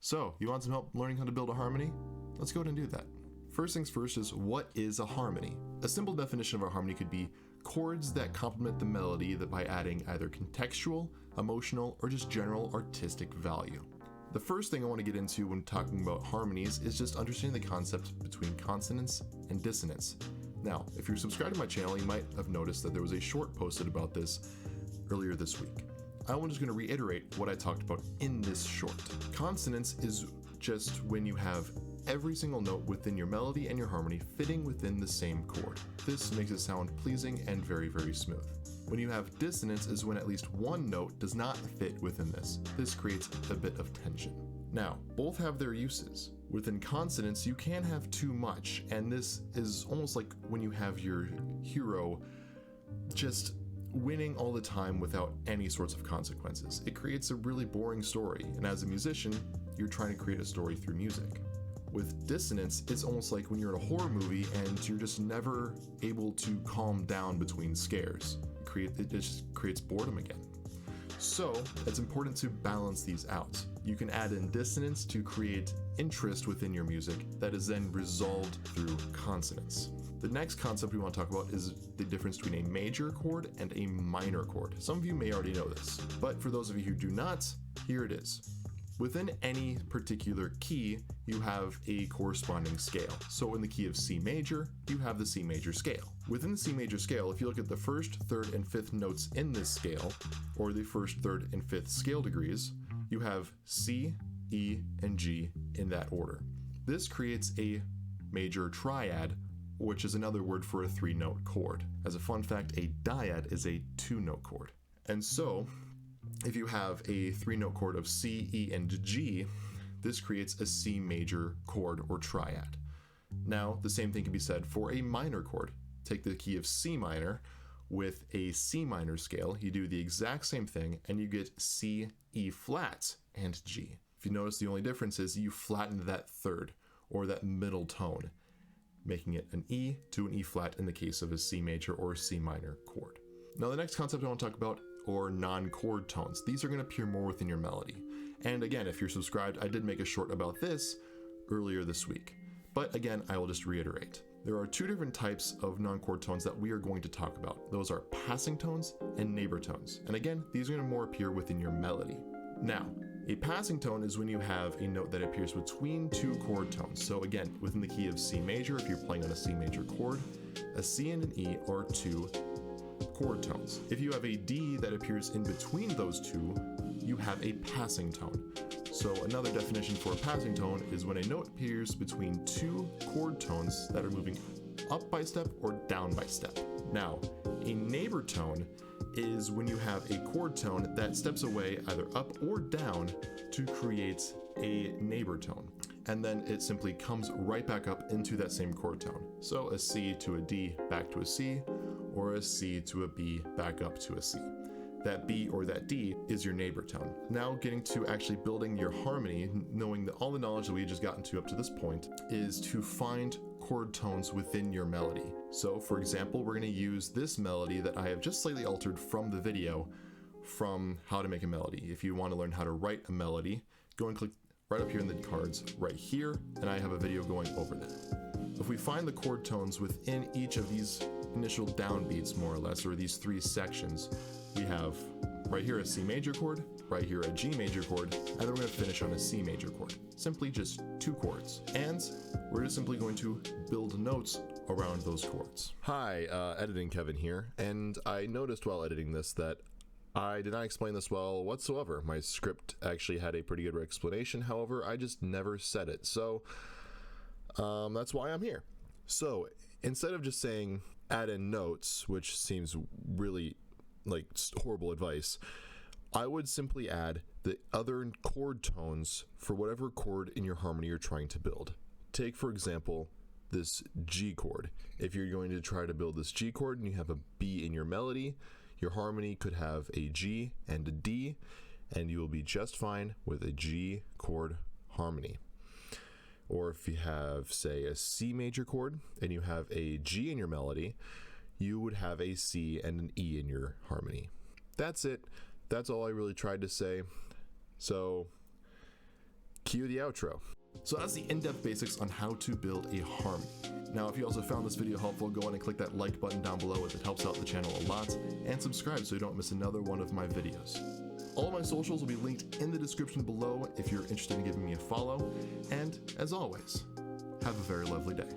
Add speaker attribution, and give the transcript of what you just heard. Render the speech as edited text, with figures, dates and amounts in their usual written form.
Speaker 1: So, you want some help learning how to build a harmony? Let's go ahead and do that. First things first is, what is a harmony? A simple definition of a harmony could be chords that complement the melody that by adding either contextual, emotional, or just general artistic value. The first thing I want to get into when talking about harmonies is just understanding the concept between consonance and dissonance. Now, if you're subscribed to my channel, you might have noticed that there was a short posted about this earlier this week. I'm just going to reiterate what I talked about in this short. Consonance is just when you have every single note within your melody and your harmony fitting within the same chord. This makes it sound pleasing and very, very smooth. When you have dissonance is when at least one note does not fit within this. This creates a bit of tension. Now, both have their uses. Within consonance, you can have too much, and this is almost like when you have your hero just winning all the time without any sorts of consequences. It creates a really boring story, and as a musician, you're trying to create a story through music. With dissonance, it's almost like when you're in a horror movie and you're just never able to calm down between scares. It just creates boredom again. So, it's important to balance these out. You can add in dissonance to create interest within your music that is then resolved through consonance. The next concept we want to talk about is the difference between a major chord and a minor chord. Some of you may already know this, but for those of you who do not, here it is. Within any particular key, you have a corresponding scale. So in the key of C major, you have the C major scale. Within the C major scale, if you look at the first, third, and fifth notes in this scale, or the first, third, and fifth scale degrees, you have C, E, and G in that order. This creates a major triad, which is another word for a 3-note chord. As a fun fact, a dyad is a 2-note chord. And so, if you have a 3-note chord of C, E, and G, this creates a C major chord or triad. Now, the same thing can be said for a minor chord. Take the key of C minor with a C minor scale, you do the exact same thing, and you get C, E flat, and G. If you notice, the only difference is you flatten that third, or that middle tone, making it an E to an E flat in the case of a C major or C minor chord. Now, the next concept I want to talk about are non-chord tones. These are going to appear more within your melody. And again, if you're subscribed, I did make a short about this earlier this week. But again, I will just reiterate. There are two different types of non-chord tones that we are going to talk about. Those are passing tones and neighbor tones. And again, these are going to more appear within your melody. Now, a passing tone is when you have a note that appears between two chord tones. So again, within the key of C major, if you're playing on a C major chord, a C and an E are two chord tones. If you have a D that appears in between those two, you have a passing tone. So another definition for a passing tone is when a note appears between two chord tones that are moving up by step or down by step. Now, a neighbor tone is when you have a chord tone that steps away either up or down to create a neighbor tone. And then it simply comes right back up into that same chord tone. So a C to a D back to a C, or a C to a B back up to a C. That B or that D is your neighbor tone. Now getting to actually building your harmony, knowing that all the knowledge that we just gotten to up to this point is to find chord tones within your melody. So for example, we're going to use this melody that I have just slightly altered from the video from how to make a melody. If you want to learn how to write a melody, go and click right up here in the cards right here, and I have a video going over that. If we find the chord tones within each of these initial downbeats, more or less, or these three sections, we have right here a C major chord, right here a G major chord, and then we're going to finish on a C major chord. Simply just two chords. And we're just simply going to build notes around those chords. Hi, Editing Kevin here, and I noticed while editing this that I did not explain this well whatsoever. My script actually had a pretty good explanation, however, I just never said it. So that's why I'm here. So instead of just saying add in notes, which seems really like horrible advice, I would simply add the other chord tones for whatever chord in your harmony you're trying to build. Take, for example, this G chord. If you're going to try to build this G chord and you have a B in your melody, your harmony could have a G and a D, and you will be just fine with a G chord harmony. Or if you have, say, a C major chord and you have a G in your melody, you would have a C and an E in your harmony. That's it. That's all I really tried to say. So
Speaker 2: Cue the outro.
Speaker 1: So that's the in-depth basics on how to build a harmony. Now, if you also found this video helpful, go on and click that like button down below as it helps out the channel a lot, and subscribe so you don't miss another one of my videos. All of my socials will be linked in the description below if you're interested in giving me a follow, and as always, have a very lovely day.